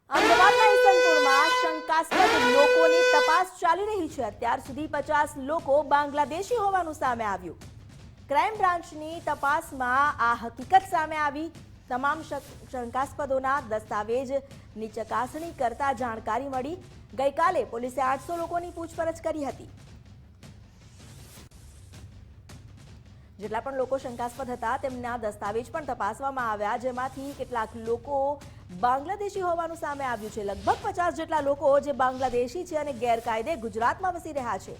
અમદાવાદના ઈસનપુરમાં શંકાસ્પદ લોકોની તપાસ ચાલી રહી છે। અત્યાર સુધી 50 લોકો બાંગ્લાદેશી હોવાનું સામે આવ્યું। ક્રાઇમ બ્રાન્ચની તપાસમાં આ હકીકત સામે આવી। તમામ શંકાસ્પદોના દસ્તાવેજની ચકાસણી કરતા જાણકારી મળી। ગઈકાલે પોલીસે 800 લોકોની પૂછપરછ કરી હતી। જેટલા પણ લોકો શંકાસ્પદ હતા તેમના દસ્તાવેજ પણ તપાસવામાં આવ્યા, જેમાંથી કેટલાક લોકો બાંગ્લાદેશી હોવાનું સામે આવ્યું છે। લગભગ 50 જેટલા લોકો જે બાંગ્લાદેશી છે અને ગેરકાયદે ગુજરાતમાં વસી રહ્યા છે।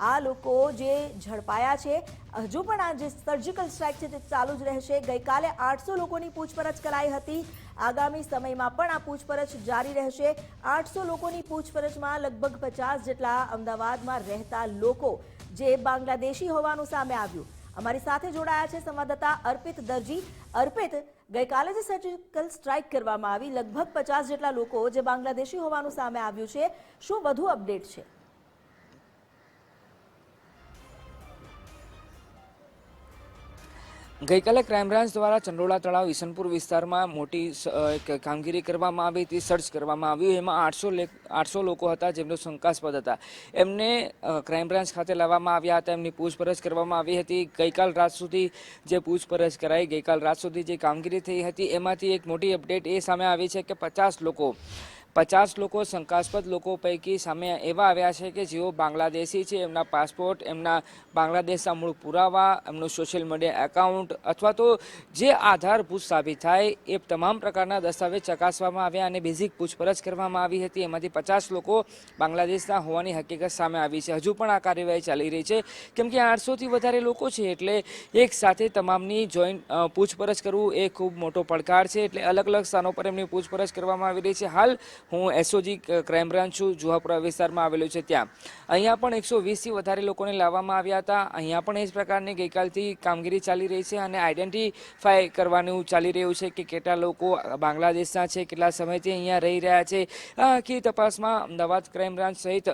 આ લોકો જે ઝડપાયા છે, હજુ પણ આ જે સર્જિકલ સ્ટ્રાઇક છે તે ચાલુ જ રહેશે। ગઈકાલે 800 લોકોની પૂછપરછ કરાઈ હતી। આગામી સમયમાં પણ આ પૂછપરછ જારી રહેશે। 800 લોકોની પૂછપરછમાં લગભગ 50 જેટલા અમદાવાદમાં રહેતા લોકો જે બાંગ્લાદેશી હોવાનું સામે આવ્યું। અમારી સાથે જોડાયા છે સંવાદદાતા અર્પિત દરજી। અર્પિત, ગઈકાલે જે સર્જિકલ સ્ટ્રાઇક કરવામાં આવી, લગભગ 50 જેટલા લોકો જે બાંગ્લાદેશી હોવાનું સામે આવ્યું છે, શું વધુ અપડેટ છે? ગઈકાલે ક્રાઇમ બ્રાન્ચ દ્વારા ચંડોળા તળાવ ઈસનપુર વિસ્તારમાં મોટી કામગીરી કરવામાં આવી હતી, સર્ચ કરવામાં આવ્યું। એમાં 800 લોકો હતા જેમનો શંકાસ્પદ હતા। એમને ક્રાઇમ બ્રાન્ચ ખાતે લાવવામાં આવ્યા હતા, એમની પૂછપરછ કરવામાં આવી હતી। ગઈકાલ રાત સુધી જે પૂછપરછ કરાઈ, ગઈકાલ રાત સુધી જે કામગીરી થઈ હતી, એમાંથી એક મોટી અપડેટ એ સામે આવી છે કે 50 લોકો શંકાસ્પદ લોકો પૈકી સામે એવા આવ્યા છે કે જેઓ બાંગ્લાદેશી છે। એમના પાસપોર્ટ, એમના બાંગ્લાદેશના મૂળ પુરાવા, એમનું સોશિયલ મીડિયા એકાઉન્ટ અથવા તો જે આધારભૂત સાબિત થાય એ તમામ પ્રકારના દસ્તાવેજ ચકાસવામાં આવ્યા અને બેઝિક પૂછપરછ કરવામાં આવી હતી। એમાંથી 50 લોકો બાંગ્લાદેશના હોવાની હકીકત સામે આવી છે। હજુ પણ આ કાર્યવાહી ચાલી રહી છે, કેમ કે 800થી વધારે લોકો છે, એટલે એક સાથે તમામની જોઈન્ટ પૂછપરછ કરવું એ ખૂબ મોટો પડકાર છે। એટલે અલગ અલગ સ્થાનો પર એમની પૂછપરછ કરવામાં આવી રહી છે। હાલ હું એસઓજી ક્રાઇમ બ્રાન્ચ છું, જુહાપુરા વિસ્તારમાં આવેલું છે, ત્યાં અહીંયા પણ 120થી વધારે લોકોને લાવવામાં આવ્યા હતા। અહીંયા પણ એ જ પ્રકારની ગઈકાલથી કામગીરી ચાલી રહી છે અને આઈડેન્ટિફાય કરવાનું ચાલી રહ્યું છે કે કેટલા લોકો બાંગ્લાદેશના છે, કેટલા સમયથી અહીંયા રહી રહ્યા છે। આ આખી તપાસમાં અમદાવાદ ક્રાઇમ બ્રાન્ચ સહિત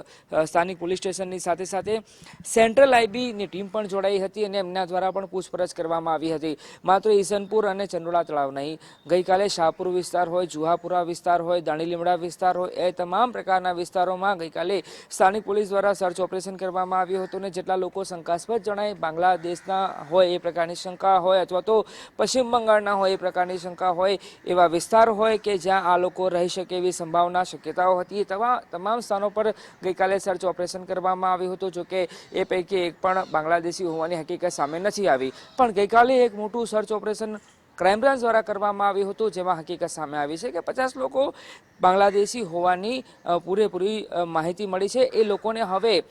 સ્થાનિક પોલીસ સ્ટેશનની સાથે સાથે સેન્ટ્રલ આઈબીની ટીમ પણ જોડાઈ હતી અને એમના દ્વારા પણ પૂછપરછ કરવામાં આવી હતી। માત્ર ઈસનપુર અને ચંડોળા તળાવ નહીં, ગઈકાલે શાહપુર વિસ્તાર હોય, જુહાપુરા વિસ્તાર હોય, દાણીલીમડા વિસ્તાર હોય, એ તમામ પ્રકારના વિસ્તારોમાં ગઈકાલે સ્થાનિક પોલીસ દ્વારા સર્ચ ઓપરેશન કરવામાં આવ્યું હતું અને જેટલા લોકો શંકાસ્પદ જણાય, બાંગ્લાદેશના હોય એ પ્રકારની શંકા હોય અથવા તો પશ્ચિમ બંગાળના હોય એ પ્રકારની શંકા હોય, એવા વિસ્તાર હોય કે જ્યાં આ લોકો રહી શકે એવી સંભાવના, શક્યતાઓ હતી, તમામ સ્થાનો પર ગઈકાલે સર્ચ ઓપરેશન કરવામાં આવ્યું હતું। જોકે એ પૈકી એક પણ બાંગ્લાદેશી હોવાની હકીકત સામે નથી આવી, પણ ગઈકાલે એક મોટું સર્ચ ઓપરેશન ક્રાઇમ બ્રાન્ચ દ્વારા કરવામાં આવ્યું હતું, જેમાં હકીકત સામે આવી છે કે 50 લોકો બાંગ્લાદેશી હોવાની પૂરેપૂરી માહિતી મળી છે। એ લોકોને હવે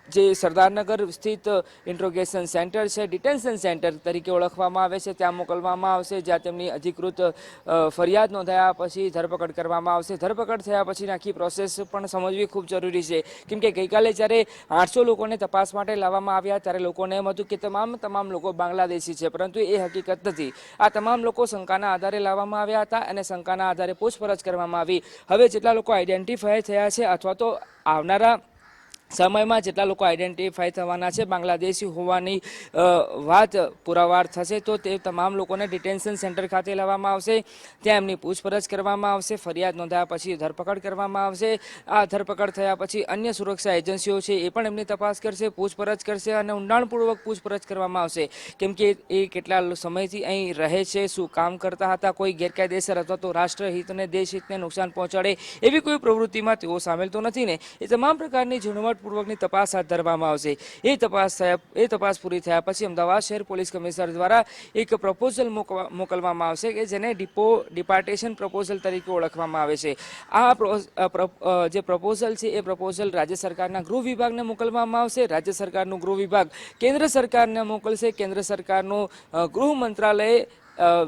જે સરદારનગર સ્થિત ઇન્ટ્રોગેશન સેન્ટર છે, ડિટેન્શન સેન્ટર તરીકે ઓળખવામાં આવે છે, ત્યાં મોકલવામાં આવશે, જ્યાં તેમની અધિકૃત ફરિયાદ નોંધાયા પછી ધરપકડ કરવામાં આવશે। ધરપકડ થયા પછી આખી પ્રોસેસ પણ સમજવી ખૂબ જરૂરી છે, કેમ કે ગઈકાલે જ્યારે 800 લોકોને તપાસ માટે લાવવામાં આવ્યા ત્યારે લોકોને એમ હતું કે તમામ લોકો બાંગ્લાદેશી છે, પરંતુ એ હકીકત નથી। આ તમામ લોકો શંકાના આધારે લાવવામાં આવ્યા હતા અને શંકાના આધારે પૂછપરછ કરવામાં આવી। હવે જેટલા લોકો આઈડેન્ટિફાય થયા છે અથવા તો આવનારા સમયમાં જેટલા લોકો આઈડેન્ટિફાય થવાના છે, બાંગ્લાદેશી હોવાની વાત પુરવાર થશે, તો તે તમામ લોકોને ડિટેન્શન સેન્ટર ખાતે લાવવામાં આવશે, ત્યાં એમની પૂછપરછ કરવામાં આવશે, ફરિયાદ નોંધાયા પછી ધરપકડ કરવામાં આવશે। આ ધરપકડ થયા પછી અન્ય સુરક્ષા એજન્સીઓ છે એ પણ એમની તપાસ કરશે, પૂછપરછ કરશે અને ઊંડાણપૂર્વક પૂછપરછ કરવામાં આવશે, કેમ કે એ કેટલા સમયથી અહીં રહે છે, શું કામ કરતા હતા, કોઈ ગેરકાયદેસર અથવા તો રાષ્ટ્રહિતને, દેશહિતને નુકસાન પહોંચાડે એવી કોઈ પ્રવૃત્તિમાં તેઓ સામેલ તો નથી ને। એ તમામ પ્રકારની ઝીણવટપૂર્વકની તપાસ હાથ ધરવામાં આવશે। એ તપાસ પૂરી થયા પછી અમદાવાદ શહેર પોલીસ કમિશનર દ્વારા એક પ્રપોઝલ મોકલવામાં આવશે કે જેને ડિપાર્ટેશન પ્રપોઝલ તરીકે ઓળખવામાં આવે છે। આ જે પ્રપોઝલ છે એ પ્રપોઝલ રાજ્ય સરકારના ગૃહ વિભાગને મોકલવામાં આવશે। રાજ્ય સરકારનું ગૃહ વિભાગ કેન્દ્ર સરકારને મોકલશે। કેન્દ્ર સરકારનું ગૃહ મંત્રાલય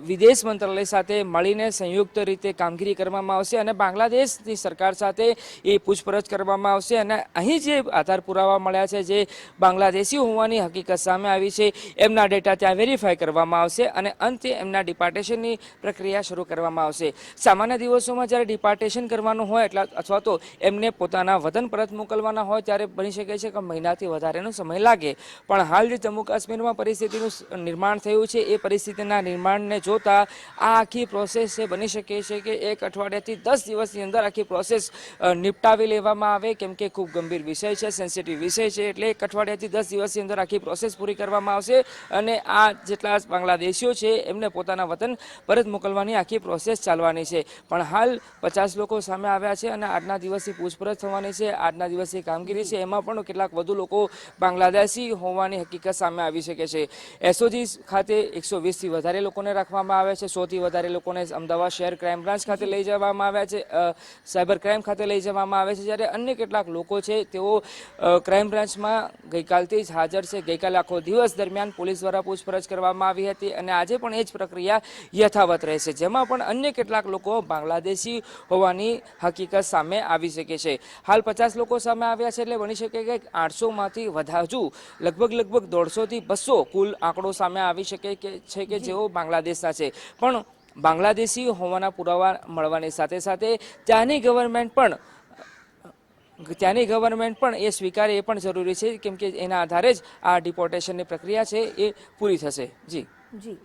વિદેશ મંત્રાલય સાથે મળીને સંયુક્ત રીતે કામગીરી કરવામાં આવશે અને બાંગ્લાદેશની સરકાર સાથે એ પૂછપરછ કરવામાં આવશે અને અહીં જે આધાર પુરાવા મળ્યા છે, જે બાંગ્લાદેશી હોવાની હકીકત સામે આવી છે, એમના ડેટા ત્યાં વેરીફાઈ કરવામાં આવશે અને અંતે એમના ડિપાર્ટેશનની પ્રક્રિયા શરૂ કરવામાં આવશે। સામાન્ય દિવસોમાં જ્યારે ડિપાર્ટેશન કરવાનું હોય અથવા તો એમને પોતાના વતન પરત મોકલવાના હોય ત્યારે બની શકે છે કે મહિનાથી વધારેનો સમય લાગે, પણ હાલ જે જમ્મુ કાશ્મીરમાં પરિસ્થિતિનું નિર્માણ થયું છે એ પરિસ્થિતિના નિર્માણ ડિમાન્ડને જોતા આ આખી પ્રોસેસ છે બની શકે છે કે 1 અઠવાડિયાથી 10 દિવસની અંદર આખી પ્રોસેસ નિપટાવી લેવામાં આવે, કેમ કે ખૂબ ગંભીર વિષય છે, સેન્સિટિવ વિષય છે, એટલે 1 અઠવાડિયાથી 10 દિવસની અંદર આખી પ્રોસેસ પૂરી કરવામાં આવશે અને આ જેટલા બાંગ્લાદેશીઓ છે એમને પોતાના વતન પરત મોકલવાની આખી પ્રોસેસ ચાલવાની છે. પણ હાલ 50 લોકો સામે આવ્યા છે અને આજના દિવસથી પૂછપરછ થવાની છે. આજના દિવસની કામગીરી છે એમાં પણ કેટલાક વધુ લોકો બાંગ્લાદેશી હોવાની હકીકત સામે આવી શકે છે. એસઓજી ખાતે 120થી વધારે લોકોને રાખવામાં આવ્યા છે. 100થી વધારે લોકોને અમદાવાદ શહેર ક્રાઇમ બ્રાન્ચ ખાતે લઈ જવામાં આવ્યા છે, સાયબર ક્રાઇમ ખાતે લઈ જવામાં આવે છે. જ્યારે અન્ય કેટલાક લોકો છે તેઓ ક્રાઇમ બ્રાન્ચમાં ગઈકાલથી જ હાજર છે. ગઈકાલે આખો દિવસ દરમિયાન પોલીસ દ્વારા પૂછપરછ કરવામાં આવી હતી અને આજે પણ એ જ પ્રક્રિયા યથાવત રહેશે, જેમાં પણ અન્ય કેટલાક લોકો બાંગ્લાદેશી હોવાની હકીકત સામે આવી શકે છે. હાલ 50 લોકો સામે આવ્યા છે, એટલે બની શકે કે 800માંથી હજુ લગભગ 150થી 200 કુલ આંકડો સામે આવી શકે છે કે જેઓ બાંગ્લાદેશના છે. પણ બાંગ્લાદેશી હોવાના પુરાવા મળવાની સાથે સાથે ત્યાંની ગવર્મેન્ટ પણ એ સ્વીકારે એ પણ જરૂરી છે, કેમ કે એના આધારે જ આ ડિપોર્ટેશનની પ્રક્રિયા છે એ પૂરી થશે. જી,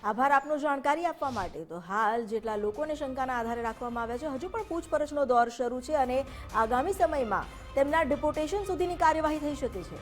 આભાર આપનો જાણકારી આપવા માટે. તો હાલ જેટલા લોકોને શંકાના આધારે રાખવામાં આવ્યા છે, હજુ પણ પૂછપરછનો દોર શરૂ છે અને આગામી સમયમાં તેમના ડિપોર્ટેશન સુધીની કાર્યવાહી થઈ શકે છે.